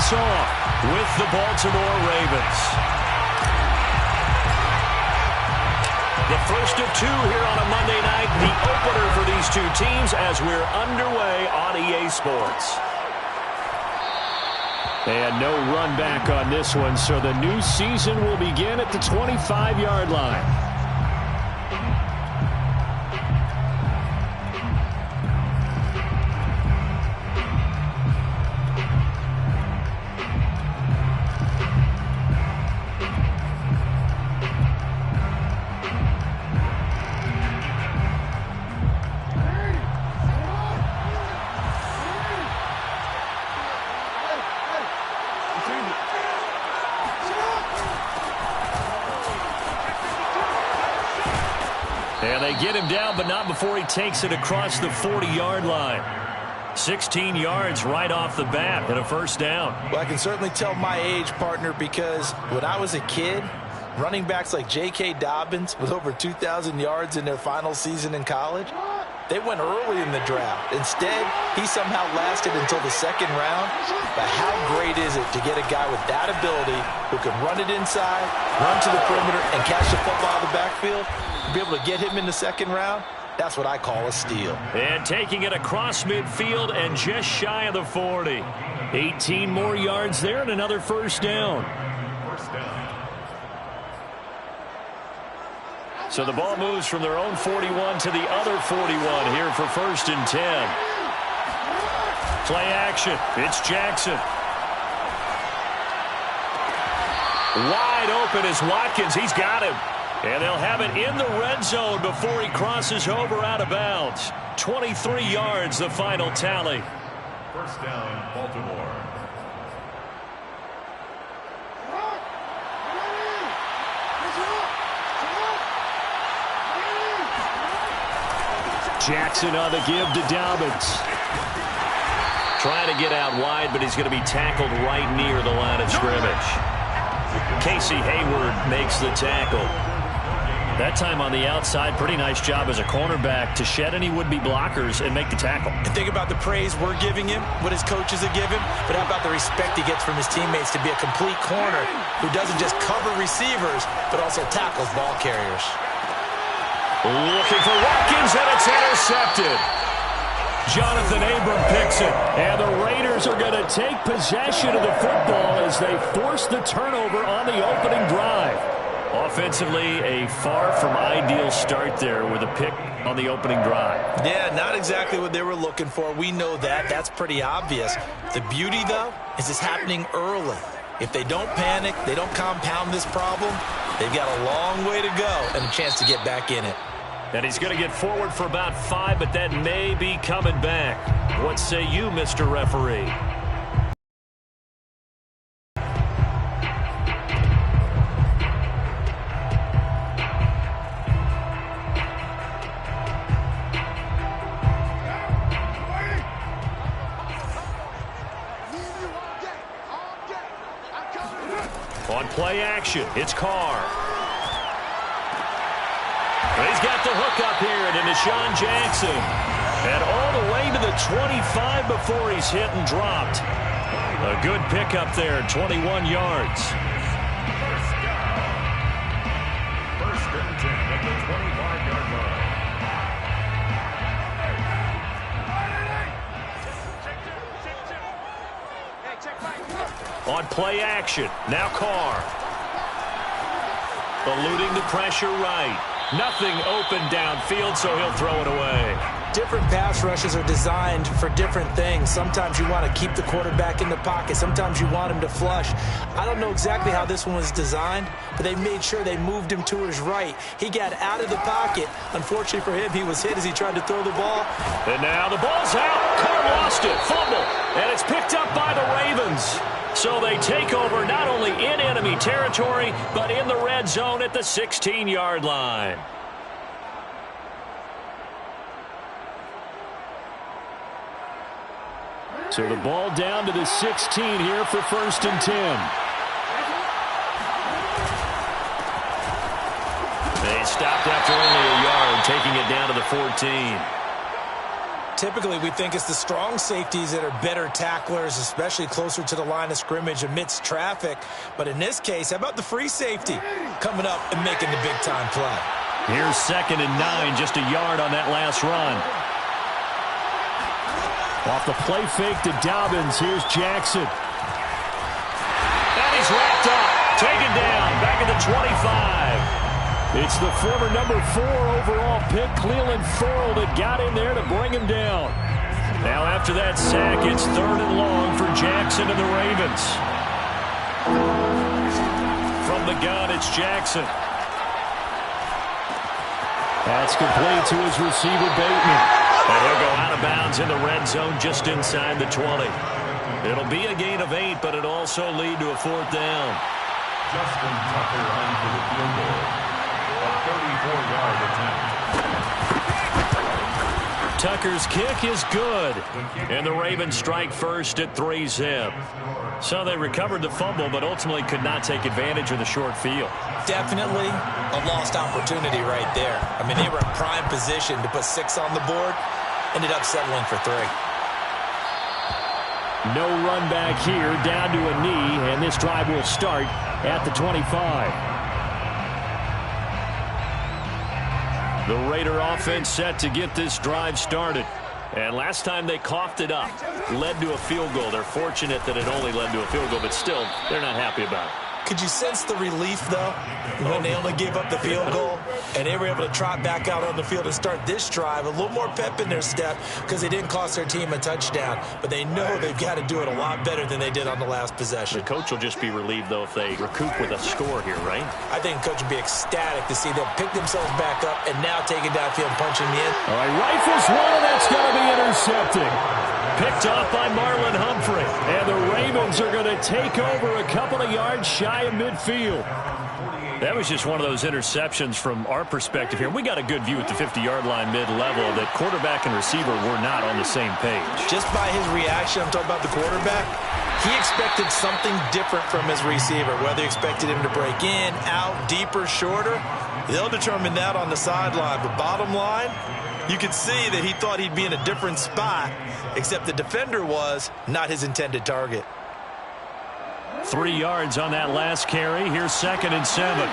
us off with the Baltimore Ravens. The first of two here on a Monday night, the opener for these two teams as we're underway on EA Sports. And no run back on this one, so the new season will begin at the 25-yard line. And they get him down, but not before he takes it across the 40-yard line. 16 yards right off the bat and a first down. Well, I can certainly tell my age, partner, because when I was a kid, running backs like J.K. Dobbins with over 2,000 yards in their final season in college, they went early in the draft. Instead, he somehow lasted until the second round. But how great is it to get a guy with that ability who can run it inside, run to the perimeter, and catch the football out of the backfield? Be able to get him in the second round, that's what I call a steal. And taking it across midfield and just shy of the 40. 18 more yards there and another first down. So the ball moves from their own 41 to the other 41 here for first and 10. Play action. It's Jackson. Wide open is Watkins. He's got him. And they'll have it in the red zone before he crosses over out of bounds. 23 yards, the final tally. First down, Baltimore. Jackson on the give to Dobbins. Trying to get out wide, but he's going to be tackled right near the line of scrimmage. Casey Hayward makes the tackle. That time on the outside, pretty nice job as a cornerback to shed any would-be blockers and make the tackle. And think about the praise we're giving him, what his coaches are giving, but how about the respect he gets from his teammates to be a complete corner who doesn't just cover receivers, but also tackles ball carriers. Looking for Watkins, and it's intercepted. Jonathan Abram picks it, and the Raiders are going to take possession of the football as they force the turnover on the opening drive. Offensively, a far from ideal start there with a pick on the opening drive. Yeah, not exactly what they were looking for. We know that. That's pretty obvious. The beauty, though, is it's happening early. If they don't panic, they don't compound this problem, they've got a long way to go and a chance to get back in it. And he's going to get forward for about 5, but that may be coming back. What say you, Mr. Referee? On play action, it's Carr. And he's got the hook up here to Deshaun Jackson. And all the way to the 25 before he's hit and dropped. A good pickup there, 21 yards. First and 10 at the 25-yard line. On play action, now Carr. Eluding the pressure right. Nothing open downfield, so he'll throw it away. Different pass rushes are designed for different things. Sometimes you want to keep the quarterback in the pocket. Sometimes you want him to flush. I don't know exactly how this one was designed, but they made sure they moved him to his right. He got out of the pocket. Unfortunately for him, he was hit as he tried to throw the ball. And now the ball's out. Carr lost it. Fumble. And it's picked up by the Ravens. So they take over not only in enemy territory, but in the red zone at the 16-yard line. So the ball down to the 16 here for first and 10. They stopped after only a yard, taking it down to the 14. typically we think it's the strong safeties that are better tacklers, especially closer to the line of scrimmage amidst traffic. But in this case, how about the free safety coming up and making the big-time play? Here's 2nd and 9, just a yard on that last run. Off the play fake to Dobbins, here's Jackson. And he's wrapped up, taken down, back at the 25. It's the former number 4 overall pick, Clelin Ferrell, that got in there to bring him down. Now after that sack, it's 3rd and long for Jackson and the Ravens. From the gun, it's Jackson. That's complete to his receiver, Bateman. And he'll go out of bounds in the red zone just inside the 20. It'll be a gain of 8, but it'll also lead to a 4th down. Justin Tucker on for the field goal. A 34-yard attempt. Tucker's kick is good. And the Ravens strike first at 3-zip. So they recovered the fumble, but ultimately could not take advantage of the short field. Definitely a lost opportunity right there. I mean, they were in prime position to put 6 on the board. Ended up settling for 3. No run back here, down to a knee, and this drive will start at the 25. The Raider offense set to get this drive started. And last time they coughed it up, led to a field goal. They're fortunate that it only led to a field goal, but still, they're not happy about it. Could you sense the relief, though, when they only gave up the field goal and they were able to trot back out on the field and start this drive? A little more pep in their step because they didn't cost their team a touchdown, but they know they've got to do it a lot better than they did on the last possession. The coach will just be relieved, though, if they recoup with a score here, right? I think the coach would be ecstatic to see them pick themselves back up and now take it downfield and punching the end. All right, rifles one, and that's going to be intercepted. Picked off by Marlon Humphrey. And the Ravens are going to take over a couple of yards shy of midfield. That was just one of those interceptions from our perspective here. We got a good view at the 50-yard line mid-level that quarterback and receiver were not on the same page. Just by his reaction, I'm talking about the quarterback, he expected something different from his receiver, whether he expected him to break in, out, deeper, shorter. They'll determine that on the sideline. But bottom line, you could see that he thought he'd be in a different spot, except the defender was not his intended target. 3 yards on that last carry. Here's 2nd and 7.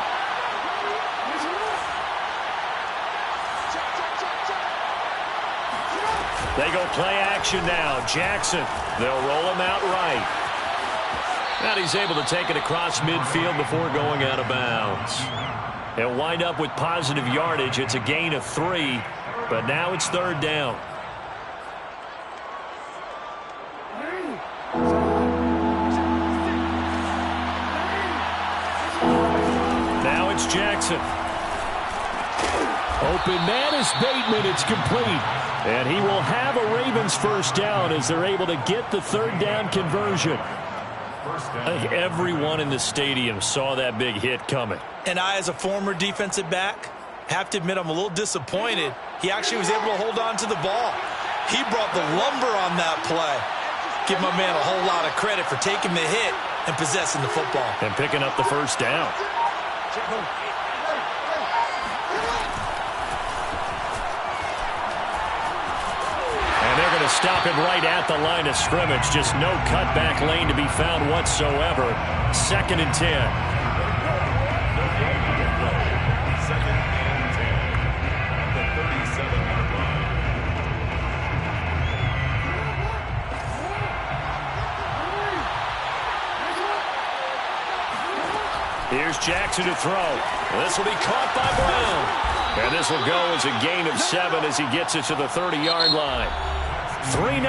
They go play action now. Jackson. They'll roll him out right. And he's able to take it across midfield before going out of bounds. He'll wind up with positive yardage. It's a gain of 3, but now it's 3rd down. Now it's Jackson. Open man is Bateman. It's complete. And he will have a Ravens 1st down as they're able to get the 3rd down conversion. I think everyone in the stadium saw that big hit coming. And I, as a former defensive back, have to admit I'm a little disappointed. He actually was able to hold on to the ball. He brought the lumber on that play. Give my man a whole lot of credit for taking the hit and possessing the football. And picking up the 1st down. And they're going to stop him right at the line of scrimmage. Just no cutback lane to be found whatsoever. 2nd and 10. 2nd and 10. The 37-yard line. Here's Jackson to throw. This will be caught by Brown. And this will go as a gain of 7 as he gets it to the 30-yard line. 3-0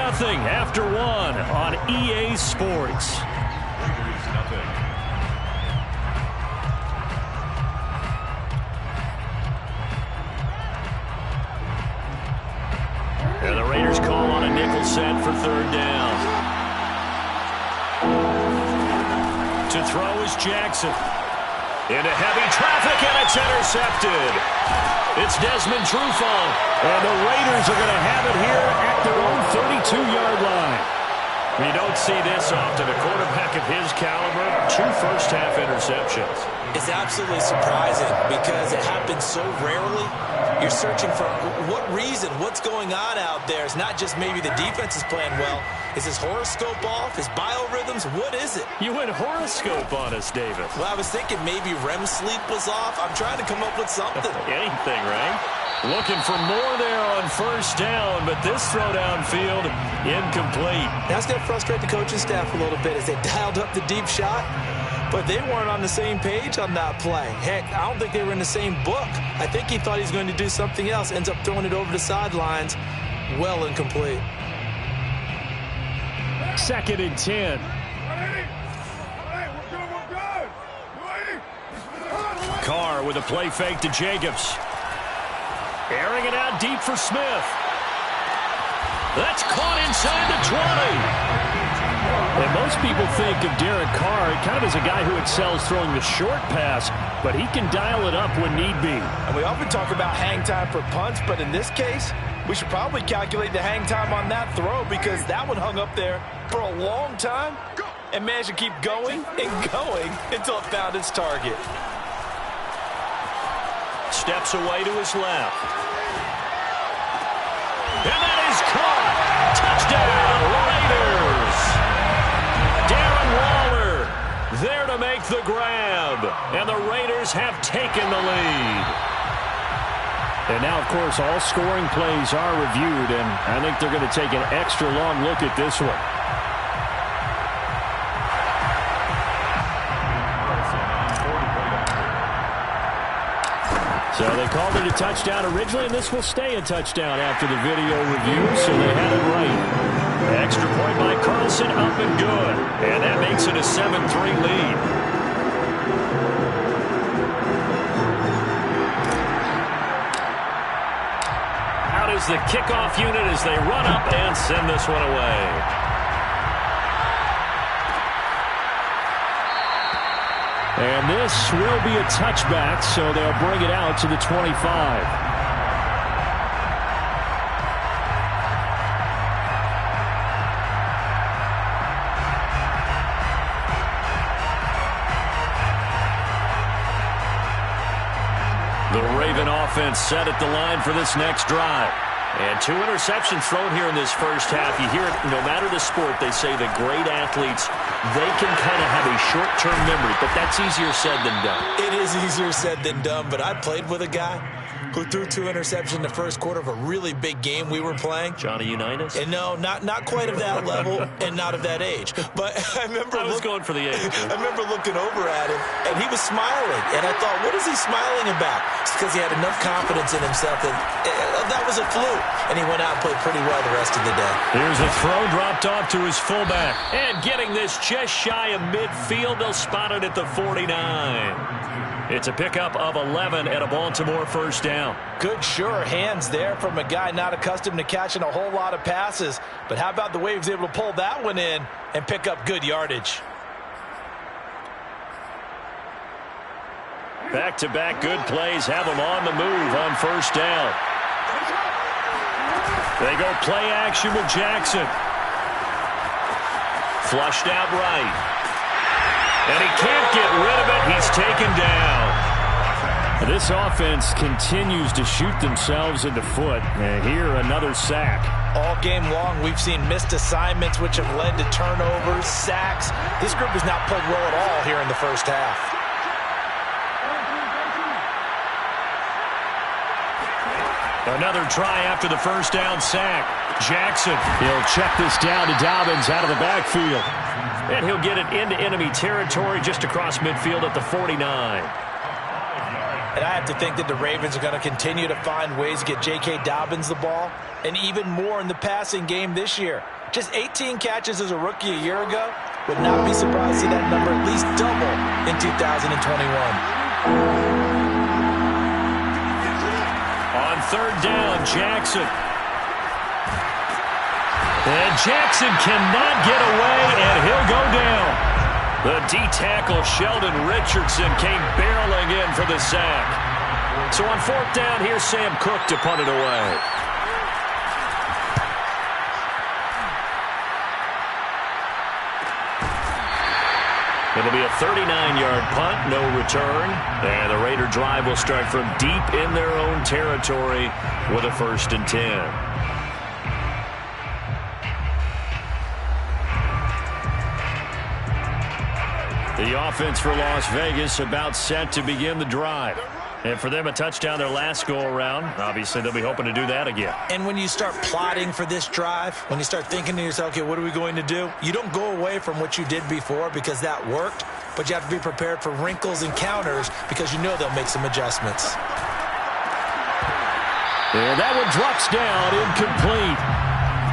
after 1 on EA Sports. And the Raiders call on a nickel set for 3rd down. To throw is Jackson. Into heavy traffic, and it's intercepted. It's Desmond Trufant, and the Raiders are going to have it here at their own 32-yard line. You don't see this often. A quarterback of his caliber, 2 first-half interceptions. It's absolutely surprising because it happens so rarely. you're searching for what reason, what's going on out there. It's not just maybe the defense is playing well. Is his horoscope off? His biorhythms? What is it? You went horoscope on us, Davis. Well, I was thinking maybe REM sleep was off. I'm trying to come up with something. Anything, right? Looking for more there on first down, but this throw downfield incomplete. That's going to frustrate the coaching staff a little bit as they dialed up the deep shot, but they weren't on the same page on that play. Heck, I don't think they were in the same book. I think he thought he was going to do something else, ends up throwing it over the sidelines. Well incomplete. 2nd and 10. Carr with a play fake to Jacobs. Airing it out deep for Smith. That's caught inside the 20. And most people think of Derek Carr kind of as a guy who excels throwing the short pass, but he can dial it up when need be. And we often talk about hang time for punts, but in this case, we should probably calculate the hang time on that throw because that one hung up there for a long time and managed to keep going and going until it found its target. Steps away to his left. And that is caught. Touchdown, Raiders. Darren Waller there to make the grab. And the Raiders have taken the lead. And now, of course, all scoring plays are reviewed, and I think they're going to take an extra long look at this one. So they called it a touchdown originally, and this will stay a touchdown after the video review, so they had it right. Extra point by Carlson, up and good. And that makes it a 7-3 lead. Out is the kickoff unit as they run up and send this one away. And this will be a touchback, so they'll bring it out to the 25. The Raven offense set at the line for this next drive. And 2 interceptions thrown here in this first half. You hear it, no matter the sport, they say the great athletes, they can kind of have a short-term memory, but that's easier said than done. It is easier said than done, but I played with a guy who threw 2 interceptions in the first quarter of a really big game we were playing. Johnny Unitas? And no, not quite of that level and not of that age. But I remember I was going for the age. I remember looking over at him, and he was smiling. And I thought, what is he smiling about? It's because he had enough confidence in himself that that was a fluke. And he went out and played pretty well the rest of the day. Here's a throw dropped off to his fullback. And getting this just shy of midfield, they'll spot it at the 49. It's a pickup of 11 and a Baltimore first down. Good, sure hands there from a guy not accustomed to catching a whole lot of passes. But how about the way he was able to pull that one in and pick up good yardage? Back-to-back good plays have them on the move on first down. They go play action with Jackson. Flushed out right. And he can't get rid of it. He's taken down. This offense continues to shoot themselves in the foot. And here, another sack. All game long, we've seen missed assignments, which have led to turnovers, sacks. This group has not played well at all here in the first half. Another try after the first down sack. Jackson, he'll check this down to Dobbins out of the backfield. And he'll get it into enemy territory just across midfield at the 49. And I have to think that the Ravens are going to continue to find ways to get J.K. Dobbins the ball, and even more in the passing game this year. Just 18 catches as a rookie a year ago. Would not be surprised to see that number at least double in 2021. On third down, Jackson. And Jackson cannot get away, and he'll go down. The D-tackle, Sheldon Richardson, came barreling in for the sack. So on fourth down, here's Sam Cook to punt it away. It'll be a 39-yard punt, no return. And the Raider drive will start from deep in their own territory with a 1st and 10. The offense for Las Vegas about set to begin the drive. And for them, a touchdown their last go-around. Obviously, they'll be hoping to do that again. And when you start plotting for this drive, when you start thinking to yourself, okay, what are we going to do? You don't go away from what you did before because that worked, but you have to be prepared for wrinkles and counters because you know they'll make some adjustments. And that one drops down, incomplete.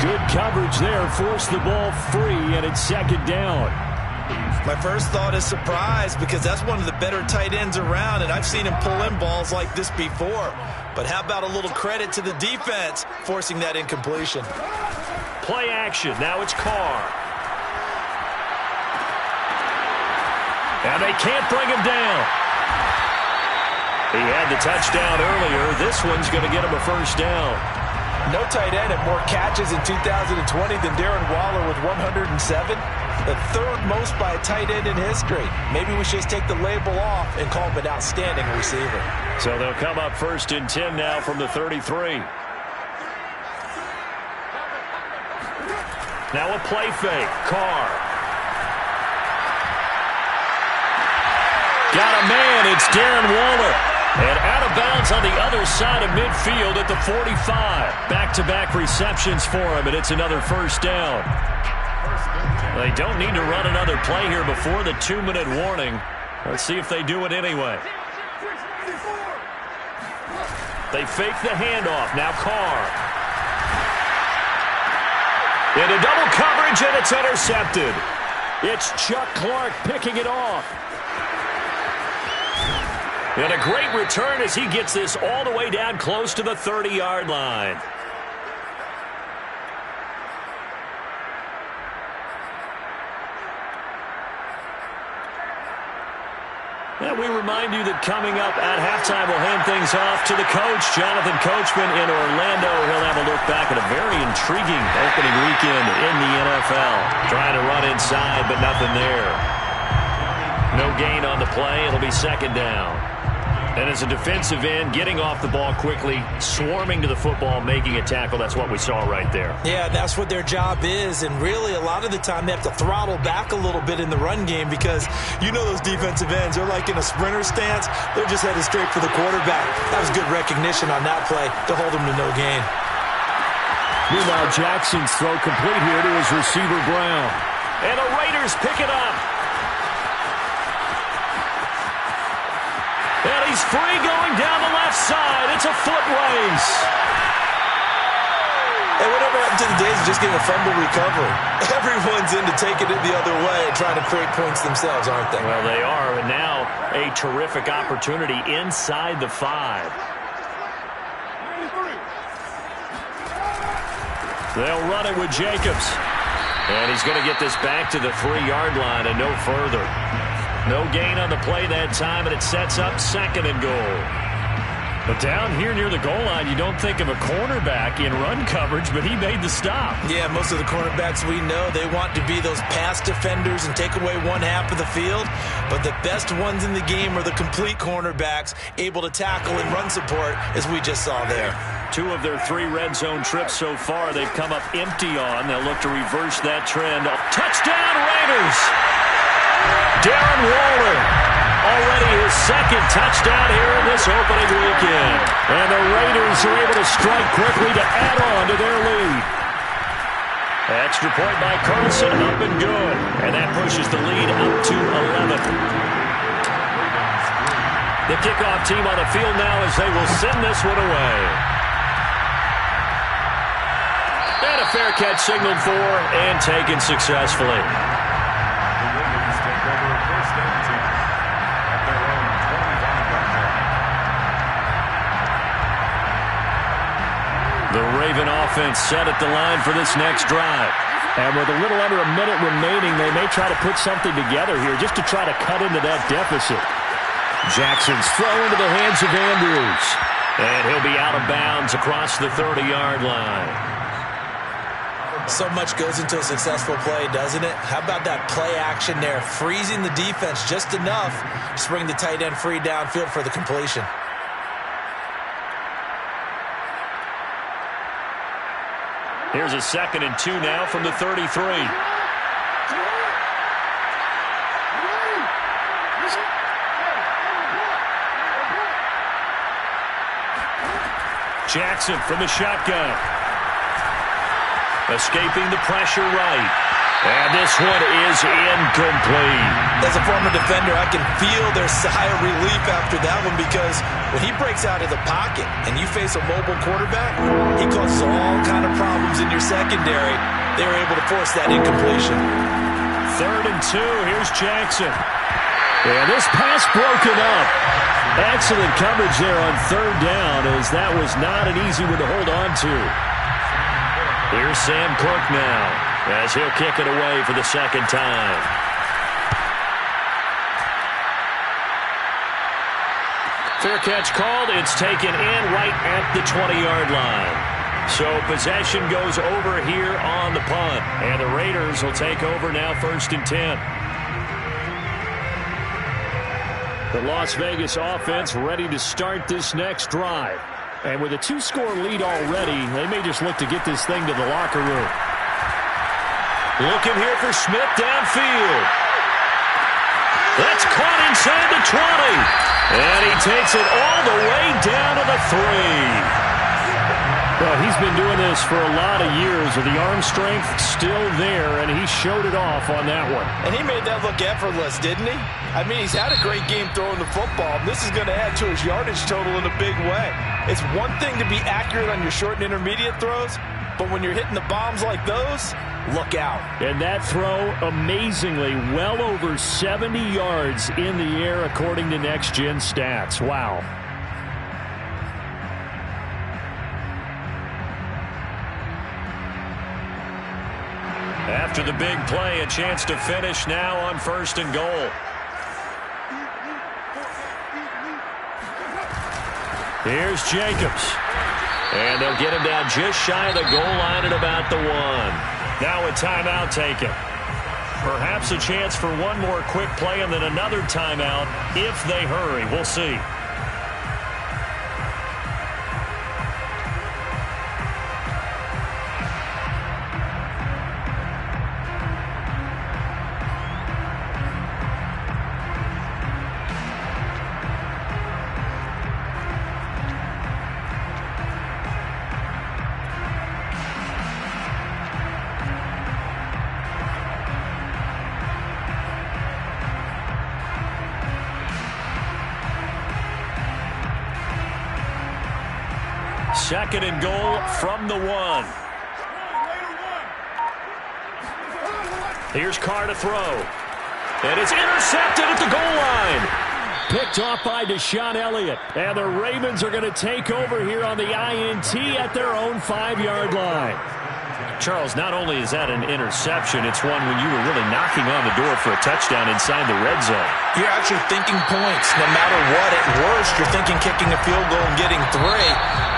Good coverage there, forced the ball free, and it's 2nd down. My first thought is surprise because that's one of the better tight ends around, and I've seen him pull in balls like this before. But how about a little credit to the defense forcing that incompletion? Play action. Now it's Carr. And they can't bring him down. He had the touchdown earlier. This one's going to get him a 1st down. No tight end had more catches in 2020 than Darren Waller with 107. The 3rd most by a tight end in history. Maybe we should just take the label off and call him an outstanding receiver. So they'll come up 1st and 10 now from the 33. Now a play fake. Carr. Got a man. It's Darren Waller. And out of bounds on the other side of midfield at the 45. Back-to-back receptions for him, and it's another 1st down. They don't need to run another play here before the 2-minute warning. Let's see if they do it anyway. They fake the handoff. Now Carr. Into double coverage, and it's intercepted. It's Chuck Clark picking it off. And a great return as he gets this all the way down close to the 30-yard line. And we remind you that coming up at halftime, we'll hand things off to the coach, Jonathan Coachman in Orlando. He'll have a look back at a very intriguing opening weekend in the NFL. Trying to run inside, but nothing there. No gain on the play. It'll be 2nd down. And as a defensive end, getting off the ball quickly, swarming to the football, making a tackle, that's what we saw right there. Yeah, that's what their job is. And really, a lot of the time, they have to throttle back a little bit in the run game because you know those defensive ends, they're like in a sprinter stance. They're just headed straight for the quarterback. That was good recognition on that play to hold them to no gain. Meanwhile, Jackson's throw complete here to his receiver, Brown. And the Raiders pick it up. And he's free going down the left side. It's a foot race. And whatever happened to the days of just getting a fumble recovery? Everyone's into taking it the other way and trying to create points themselves, aren't they? Well, they are. And now a terrific opportunity inside the 5. They'll run it with Jacobs. And he's going to get this back to the 3-yard line and no further. No gain on the play that time, and it sets up 2nd and goal. But down here near the goal line, you don't think of a cornerback in run coverage, but he made the stop. Yeah, most of the cornerbacks we know, they want to be those pass defenders and take away one half of the field. But the best ones in the game are the complete cornerbacks, able to tackle and run support, as we just saw there. 2 of their 3 red zone trips so far, they've come up empty on. They'll look to reverse that trend. Touchdown, Raiders! Darren Waller, already his 2nd touchdown here in this opening weekend. And the Raiders are able to strike quickly to add on to their lead. Extra point by Carlson, up and good. And that pushes the lead up to 11. The kickoff team on the field now as they will send this one away. And a fair catch signaled for and taken successfully. The Raven offense set at the line for this next drive. And with a little under a minute remaining, they may try to put something together here just to try to cut into that deficit. Jackson's throw into the hands of Andrews. And he'll be out of bounds across the 30-yard line. So much goes into a successful play, doesn't it? How about that play action there? Freezing the defense just enough to bring the tight end free downfield for the completion. Here's a 2nd and 2 now from the 33. Jackson from the shotgun. Escaping the pressure right. And this one is incomplete. As a former defender, I can feel their sigh of relief after that one, because when he breaks out of the pocket and you face a mobile quarterback, he causes all kind of problems in your secondary. They were able to force that incompletion. 3rd and 2. Here's Jackson. And this pass broken up. Excellent coverage there on 3rd down, as that was not an easy one to hold on to. Here's Sam Kirk now, as he'll kick it away for the 2nd time. Fair catch called. It's taken in right at the 20-yard line. So possession goes over here on the punt, and the Raiders will take over now 1st and 10. The Las Vegas offense ready to start this next drive. And with a 2-score lead already, they may just look to get this thing to the locker room. Looking here for Smith downfield. That's caught inside the 20. And he takes it all the way down to the 3. Well, he's been doing this for a lot of years with the arm strength still there, and he showed it off on that one. And he made that look effortless, didn't he? I mean, he's had a great game throwing the football. This is going to add to his yardage total in a big way. It's one thing to be accurate on your short and intermediate throws, but when you're hitting the bombs like those, look out. And that throw, amazingly, well over 70 yards in the air according to Next Gen Stats. Wow. After the big play, a chance to finish now on 1st and goal. Here's Jacobs. And they'll get him down just shy of the goal line at about the 1. Now a timeout taken. Perhaps a chance for one more quick play and then another timeout if they hurry. We'll see. Second and goal from the 1. Here's Carr to throw. And it's intercepted at the goal line. Picked off by Deshaun Elliott. And the Ravens are going to take over here on the INT at their own 5-yard line. Charles, not only is that an interception, it's one when you were really knocking on the door for a touchdown inside the red zone. You're actually thinking points. No matter what, at worst, you're thinking kicking a field goal and getting 3.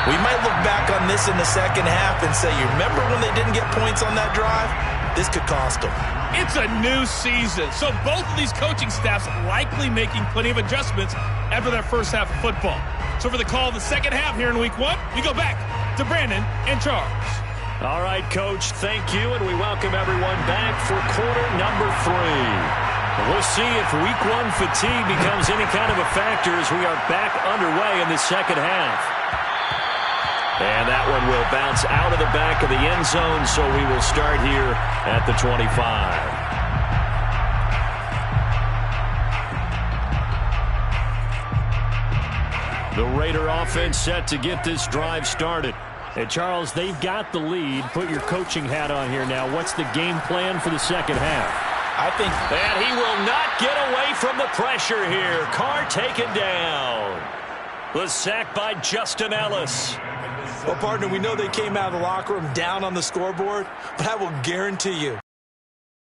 We might look back on this in the second half and say, you remember when they didn't get points on that drive? This could cost them. It's a new season, so both of these coaching staffs likely making plenty of adjustments after their first half of football. So for the call of the second half here in Week 1, we go back to Brandon and Charles. All right, Coach, thank you, and we welcome everyone back for quarter number 3. We'll see if Week 1 fatigue becomes any kind of a factor as we are back underway in the second half. And that one will bounce out of the back of the end zone, so we will start here at the 25. The Raider offense set to get this drive started. And, Charles, they've got the lead. Put your coaching hat on here now. What's the game plan for the second half? I think that he will not get away from the pressure here. Carr taken down. The sack by Justin Ellis. Well, partner, we know they came out of the locker room down on the scoreboard, but I will guarantee you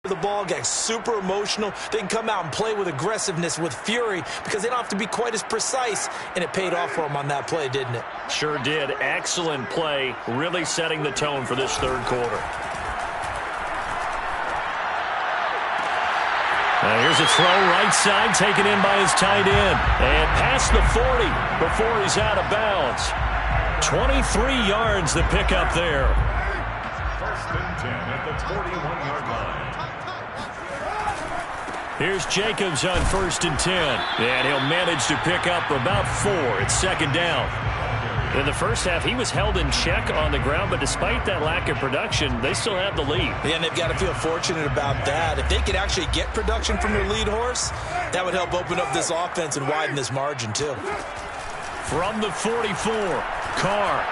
the ball gets super emotional. They can come out and play with aggressiveness, with fury, because they don't have to be quite as precise, and it paid off for them on that play, didn't it? Sure did. Excellent play, really setting the tone for this third quarter. Here's a throw right side, taken in by his tight end. And past the 40 before he's out of bounds. 23 yards the pickup there. First and 10 at the 41-yard line. Here's Jacobs on 1st and 10. And he'll manage to pick up about 4. It's 2nd down. In the first half, he was held in check on the ground, but despite that lack of production, they still have the lead. Yeah, and they've got to feel fortunate about that. If they could actually get production from their lead horse, that would help open up this offense and widen this margin, too. From the 44, Carr.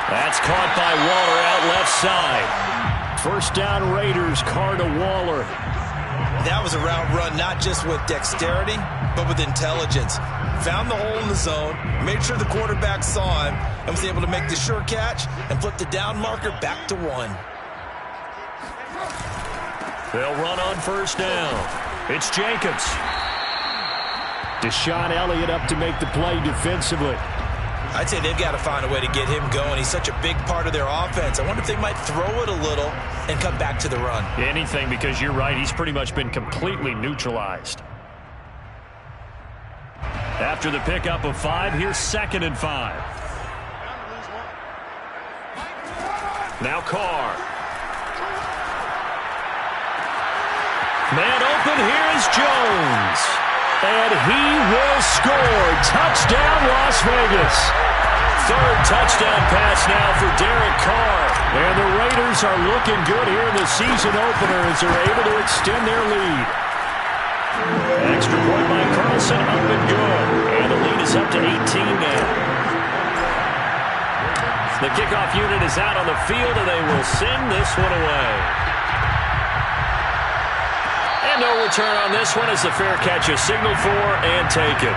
That's caught by Waller out left side. First down Raiders, Carr to Waller. That was a route run not just with dexterity, but with intelligence. Found the hole in the zone, made sure the quarterback saw him, and was able to make the sure catch and flip the down marker back to 1. They'll run on first down. It's Jacobs. Deshaun Elliott up to make the play defensively. I'd say they've got to find a way to get him going. He's such a big part of their offense. I wonder if they might throw it a little and come back to the run. Anything, because you're right. He's pretty much been completely neutralized. After the pickup of 5, here's 2nd and 5. Now Carr. Man open, here is Jones. And he will score. Touchdown, Las Vegas. 3rd touchdown pass now for Derek Carr. And the Raiders are looking good here in the season opener as they're able to extend their lead. Extra point by Carlson, up and good. And the lead is up to 18 now. The kickoff unit is out on the field, and they will send this one away. And no return on this one as the fair catch is signaled for and taken.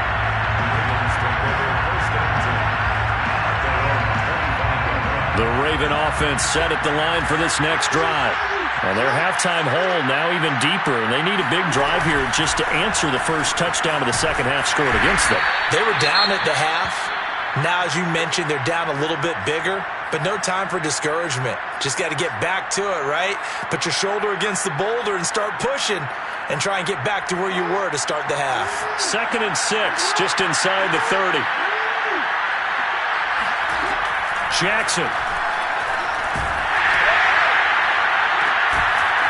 The Raven offense set at the line for this next drive. And their halftime hole now even deeper, and they need a big drive here just to answer the first touchdown of the second half scored against them. They were down at the half. Now, as you mentioned, they're down a little bit bigger, but no time for discouragement. Just got to get back to it, right? Put your shoulder against the boulder and start pushing and try and get back to where you were to start the half. 2nd and 6, just inside the 30. Jackson.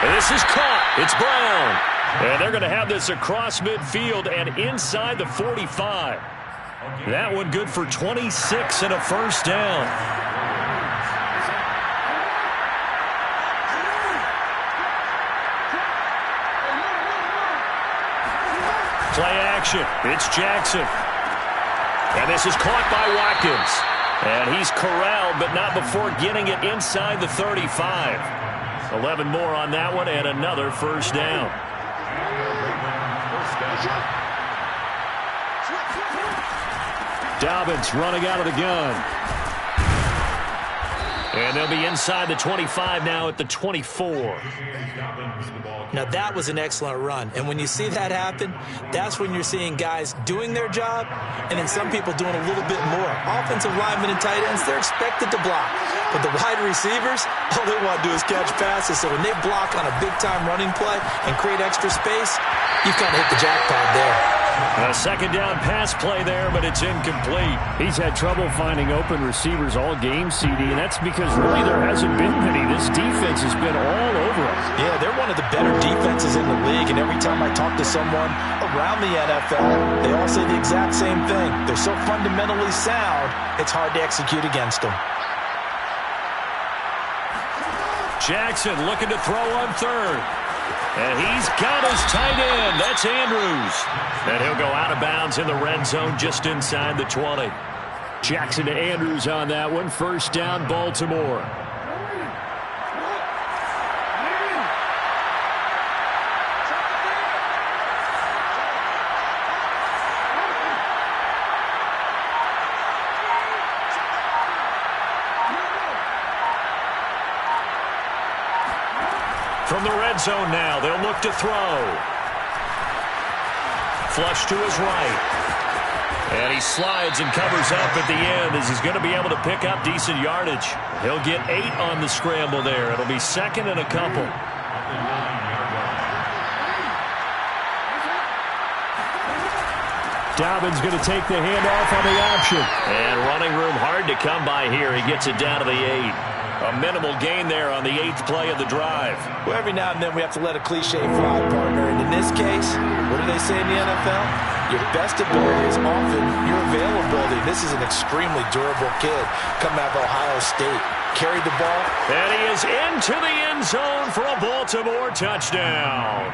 And this is caught. It's Brown. And they're going to have this across midfield and inside the 45. That one good for 26 and a first down. Play action. It's Jackson. And this is caught by Watkins. And he's corralled, but not before getting it inside the 35. 11 more on that one, and another first down. Dobbins running out of the gun. And they'll be inside the 25 now at the 24. Now, that was an excellent run. And when you see that happen, that's when you're seeing guys doing their job and then some people doing a little bit more. Offensive linemen and tight ends, they're expected to block. But the wide receivers, all they want to do is catch passes. So when they block on a big-time running play and create extra space, you've kind of hit the jackpot there. A second down pass play there, but it's incomplete. He's had trouble finding open receivers all game, CD, and that's because really there hasn't been many. This defense has been all over us. Yeah, they're one of the better defenses in the league, and every time I talk to someone around the NFL, they all say the exact same thing. They're so fundamentally sound, it's hard to execute against them. Jackson looking to throw on 3rd. And he's got his tight end. That's Andrews. And he'll go out of bounds in the red zone just inside the 20. Jackson to Andrews on that one. First down, Baltimore. From the red zone now, they'll look to throw. Flush to his right. And he slides and covers up at the end as he's going to be able to pick up decent yardage. He'll get 8 on the scramble there. It'll be 2nd and a couple. Dobbins going to take the handoff on the option. And running room hard to come by here. He gets it down to the 8. A minimal gain there on the 8th play of the drive. Well, every now and then we have to let a cliche fly, partner. And in this case, what do they say in the NFL? Your best ability is often your availability. This is an extremely durable kid coming out of Ohio State. Carried the ball. And he is into the end zone for a Baltimore touchdown.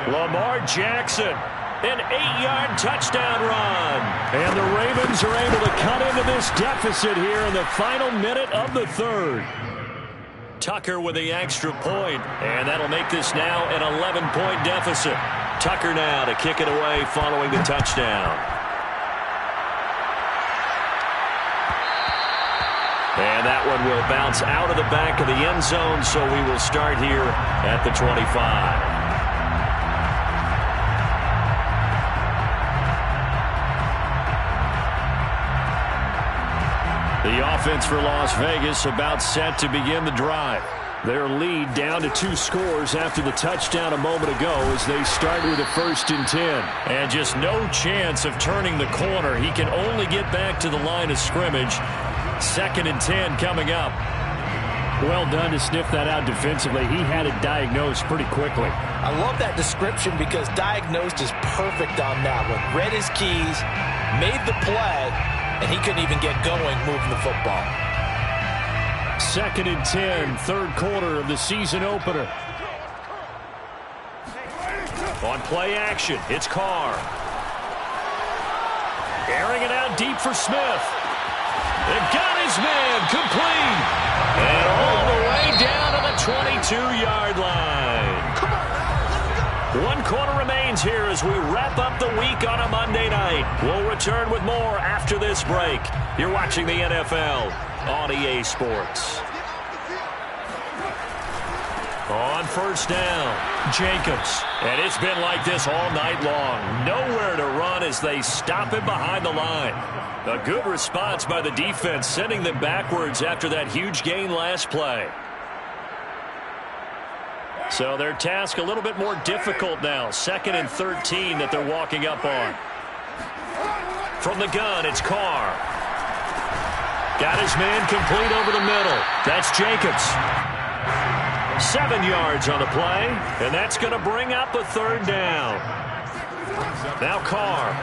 Lamar Jackson, an 8-yard touchdown run. And the Ravens are able to cut into this deficit here in the final minute of the 3rd. Tucker with the extra point, and that'll make this now an 11-point deficit. Tucker now to kick it away following the touchdown. And that one will bounce out of the back of the end zone, so we will start here at the 25. The offense for Las Vegas about set to begin the drive. Their lead down to 2 scores after the touchdown a moment ago as they start with a 1st and 10. And just no chance of turning the corner. He can only get back to the line of scrimmage. 2nd and 10 coming up. Well done to sniff that out defensively. He had it diagnosed pretty quickly. I love that description because diagnosed is perfect on that one. Read his keys, made the play, and he couldn't even get going moving the football. 2nd and 10, 3rd quarter of the season opener. On play action, it's Carr. Airing it out deep for Smith. They got his man complete. And all the way down to the 22-yard line. 1 quarter remains here as we wrap up the week on a Monday night. We'll return with more after this break. You're watching the NFL on EA Sports. On 1st down, Jacobs. And it's been like this all night long. Nowhere to run as they stop him behind the line. A good response by the defense, sending them backwards after that huge gain last play. So their task a little bit more difficult now. 2nd and 13 that they're walking up on. From the gun, it's Carr. Got his man complete over the middle. That's Jacobs. 7 yards on the play, and that's going to bring up a 3rd down. Now Carr.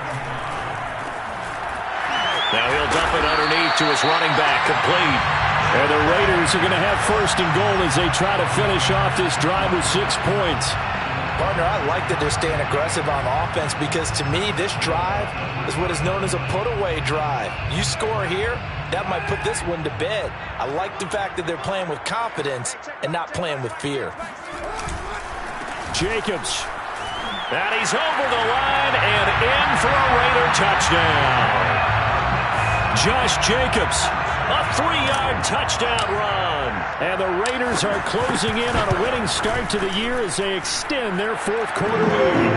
Now he'll dump it underneath to his running back, complete. And the Raiders are going to have 1st and goal as they try to finish off this drive with 6 points. Partner, I like that they're staying aggressive on offense because to me, this drive is what is known as a put-away drive. You score here, that might put this one to bed. I like the fact that they're playing with confidence and not playing with fear. Jacobs. And he's over the line and in for a Raider touchdown. Josh Jacobs, a 3-yard touchdown run. And the Raiders are closing in on a winning start to the year as they extend their 4th quarter lead.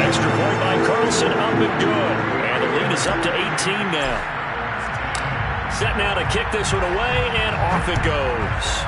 Extra point by Carlson, up and good. And the lead is up to 18 now. Set now to kick this one away, and off it goes.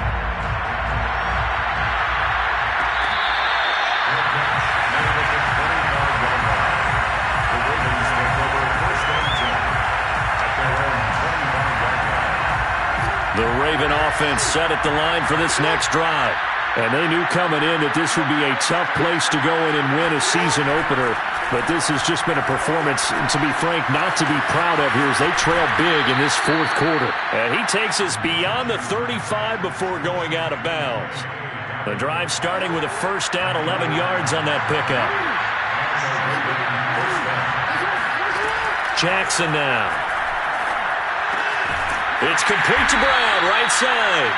The Raven offense set at the line for this next drive. And they knew coming in that this would be a tough place to go in and win a season opener. But this has just been a performance, to be frank, not to be proud of here as they trail big in this 4th quarter. And he takes us beyond the 35 before going out of bounds. The drive starting with a 1st down, 11 yards on that pickup. Jackson now. It's complete to Brown, right side.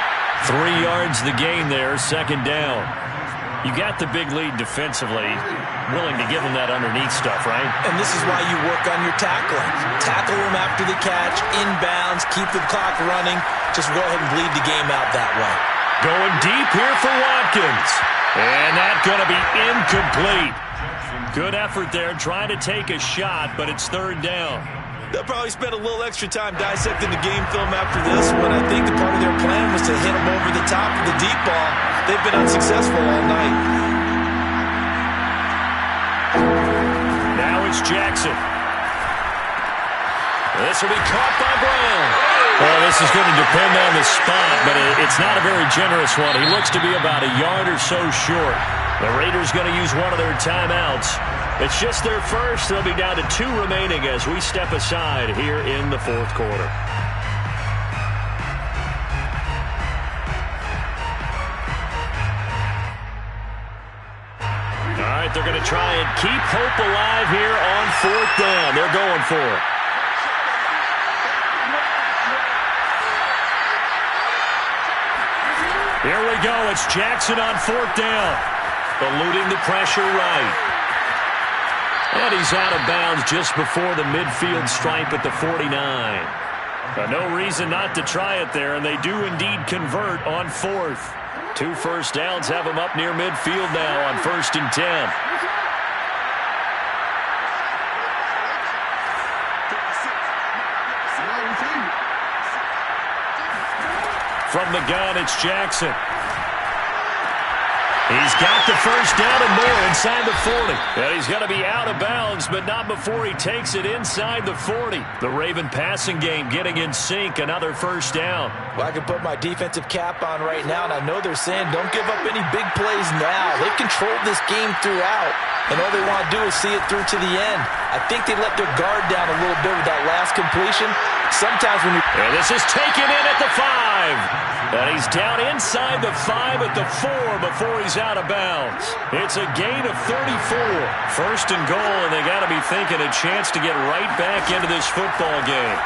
3 yards the gain there, 2nd down. You got the big lead defensively. Willing to give them that underneath stuff, right? And this is why you work on your tackling. Tackle them after the catch, inbounds, keep the clock running. Just go ahead and bleed the game out that way. Going deep here for Watkins. And that's going to be incomplete. Good effort there, trying to take a shot, but it's 3rd down. They'll probably spend a little extra time dissecting the game film after this one. I think the part of their plan was to hit them over the top of the deep ball. They've been unsuccessful all night. Now it's It's Jackson. This will be caught by Brown. Well, this is going to depend on the spot, but it's not a very generous one. He looks to be about a yard or so short. The Raiders going to use one of their timeouts. It's just their first. They'll be down to 2 remaining as we step aside here in the fourth quarter. All right, they're going to try and keep hope alive here on 4th down. They're going for it. Here we go. It's Jackson on 4th down. Eluding the pressure right. And he's out of bounds just before the midfield stripe at the 49. No reason not to try it there, and they do indeed convert on 4th. 2 first downs have him up near midfield now on 1st and 10. From the gun, it's Jackson. He's got the first down and more inside the 40. And he's going to be out of bounds, but not before he takes it inside the 40. The Raven passing game getting in sync. Another first down. Well, I can put my defensive cap on right now, and I know they're saying don't give up any big plays now. They've controlled this game throughout, and all they want to do is see it through to the end. I think they let their guard down a little bit with that last completion. Sometimes when you... And this is taken in at the 5. And he's down inside the 5 at the 4 before he's out of bounds. It's a gain of 34. 1st and goal, and they got to be thinking a chance to get right back into this football game.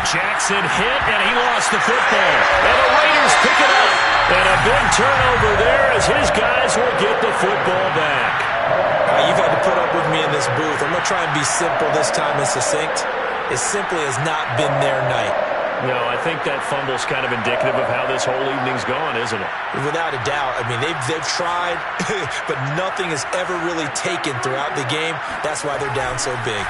Jackson hit, and he lost the football. And the Raiders pick it up. And a big turnover there as his guys will get the football back. You've had to put up with me in this booth. I'm going to try and be simple this time and succinct. It simply has not been their night. No, I think that fumble's kind of indicative of how this whole evening's gone, isn't it? Without a doubt. I mean, they've tried, but nothing has ever really taken throughout the game. That's why they're down so big.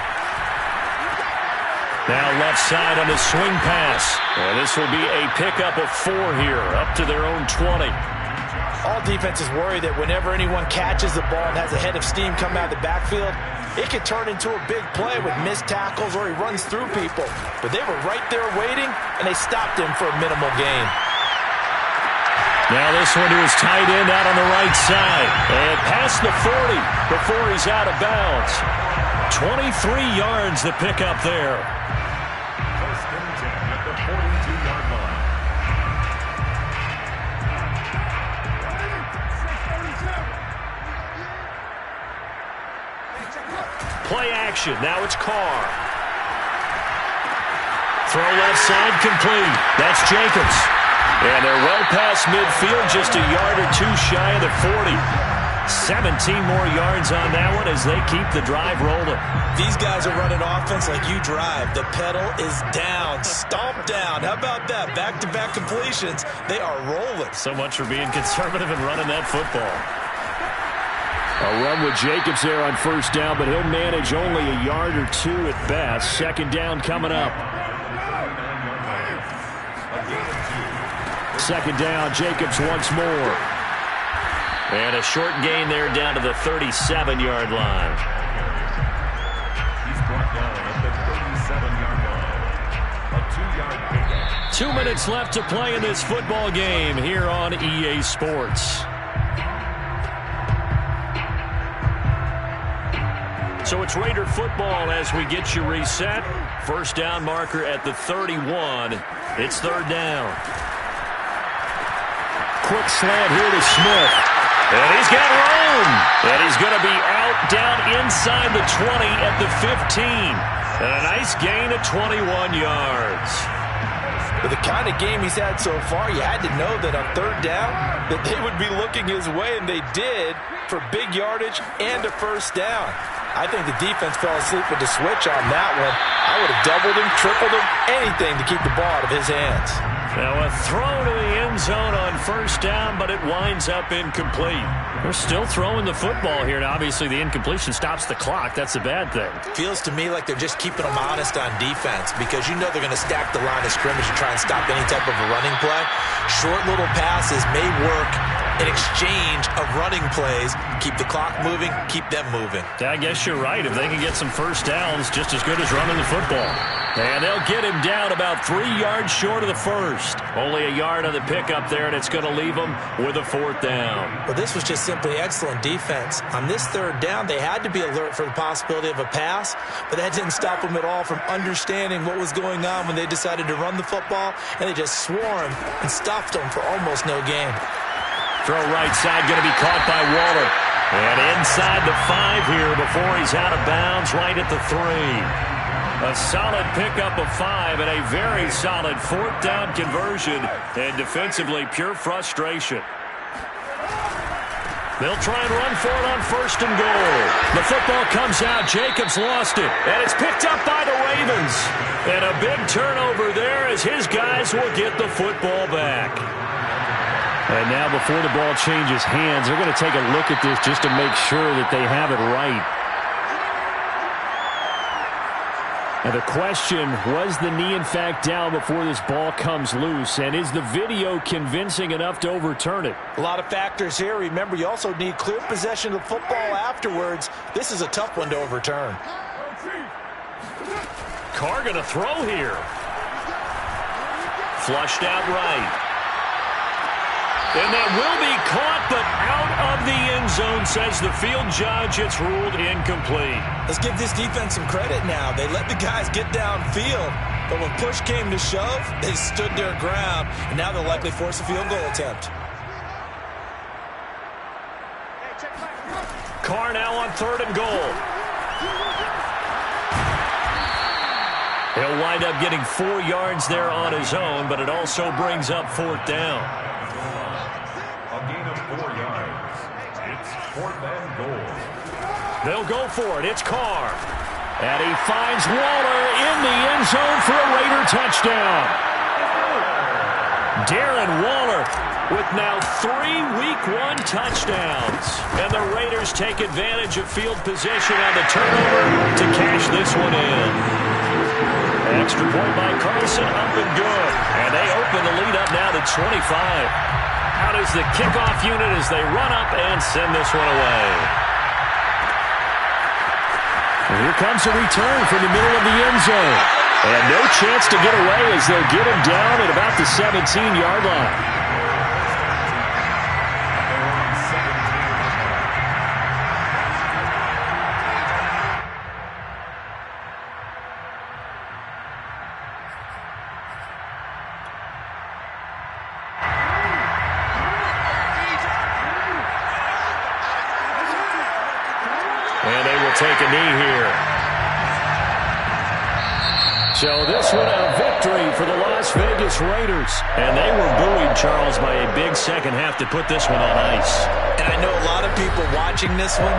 Now left side on the swing pass. And this will be a pickup of 4 here, up to their own 20. All defenses worry that whenever anyone catches the ball and has a head of steam coming out of the backfield, it could turn into a big play with missed tackles or he runs through people. But they were right there waiting, and they stopped him for a minimal gain. Now this one to his tight end out on the right side. And past the 40 before he's out of bounds. 23 yards to pick up there. 1st and 10 at the 42-yard line. Play action. Now it's Carr. Throw left side complete. That's Jacobs. And they're well past midfield, just a yard or 2 shy of the 40. 17 more yards on that one as they keep the drive rolling. These guys are running offense like you drive. The pedal is down, stomped down. How about that? Back-to-back completions. They are rolling. So much for being conservative and running that football. A run with Jacobs there on 1st down, but he'll manage only a yard or 2 at best. 2nd down coming up. 2nd down, Jacobs once more. And a short gain there down to the 37-yard line. He's brought down at the 37-yard line. A 2-yard pickup. 2 minutes left to play in this football game here on EA Sports. So it's Raider football as we get you reset. 1st down marker at the 31. It's 3rd down. Quick slant here to Smith. And he's got room. And he's going to be out down inside the 20 at the 15. And a nice gain of 21 yards. With the kind of game he's had so far, you had to know that on 3rd down that they would be looking his way, and they did, for big yardage and a 1st down. I think the defense fell asleep with the switch on that one. I would have doubled him, tripled him, anything to keep the ball out of his hands. Now a throw to the end zone on 1st down, but it winds up incomplete. They're still throwing the football here, and obviously the incompletion stops the clock. That's a bad thing. Feels to me like they're just keeping them honest on defense because you know they're going to stack the line of scrimmage and try and stop any type of a running play. Short little passes may work an exchange of running plays. Keep the clock moving, keep them moving. I guess you're right. If they can get some first downs, just as good as running the football. And they'll get him down about 3 yards short of the first. Only a yard on the pickup there, and it's going to leave them with a 4th down. Well, this was just simply excellent defense. On this 3rd down, they had to be alert for the possibility of a pass, but that didn't stop them at all from understanding what was going on when they decided to run the football, and they just swarmed and stuffed them for almost no gain. Throw right side, going to be caught by Waller. And inside the 5 here before he's out of bounds, right at the 3. A solid pickup of 5 and a very solid 4th down conversion. And defensively, pure frustration. They'll try and run for it on 1st and goal. The football comes out. Jacobs lost it. And it's picked up by the Ravens. And a big turnover there as his guys will get the football back. And now before the ball changes hands, they're going to take a look at this just to make sure that they have it right. And the question, was the knee in fact down before this ball comes loose? And is the video convincing enough to overturn it? A lot of factors here. Remember, you also need clear possession of the football afterwards. This is a tough one to overturn. Carr going to throw here. Flushed out right. And that will be caught, but out of the end zone, says the field judge. It's ruled incomplete. Let's give this defense some credit now. They let the guys get downfield, but when push came to shove, they stood their ground, and now they'll likely force a field goal attempt. Carr now on 3rd and goal. He'll wind up getting 4 yards there on his own, but it also brings up 4th down. A gain of 4 yards. It's 4th and goal. They'll go for it. It's Carr. And he finds Waller in the end zone for a Raider touchdown. Darren Waller with now 3 Week 1 touchdowns. And the Raiders take advantage of field position on the turnover to cash this one in. Extra point by Carlson, up and good. And they open the lead up now to 25. Out is the kickoff unit as they run up and send this one away. And here comes a return from the middle of the end zone. And no chance to get away as they'll get him down at about the 17-yard line. And they will take a knee here. So this one a victory for the Las Vegas Raiders. And they were buoyed, Charles, by a big second half to put this one on ice. And I know a lot of people watching this one